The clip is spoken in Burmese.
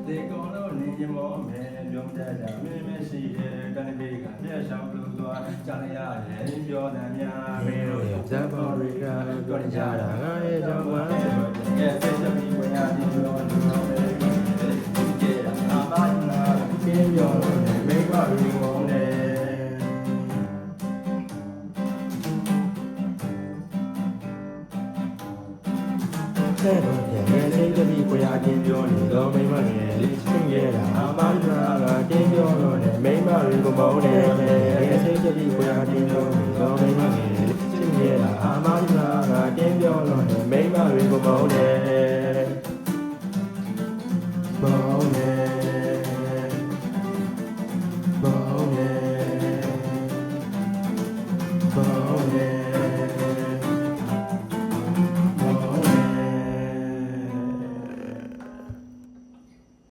တေကောလို့နေရမောမဲပြုံးတက်တာမင်းမရှိတဲ့တန်တေကပြက်ရှောင်းလို့သွားကြားလိုက်ရတယ်ပြောတယ်များမင်းတို့ရဲ့ဇက်ပေါ်ရီကပြောကြတာငါရဲ့ကြောင့်မှရဲ့စိတ်သမီးဝင်ရပြီးတော့ဒီလိုပဲကြည့်ရတာအမနာကင်းပြောလို့မိဘရီကုန်တယ်တဲ့တော့ရဲ့စိတ်သမီးကိုရအချင်းပြောနေတော့မိမငယ်လေးချင်းခဲ့တာအမနာကတင်းပြောလို့မိမရီကိုမောင်းတယ်ရဲ့စိတ်သမီးကိုရအချင်းပြောနေတော့မိမ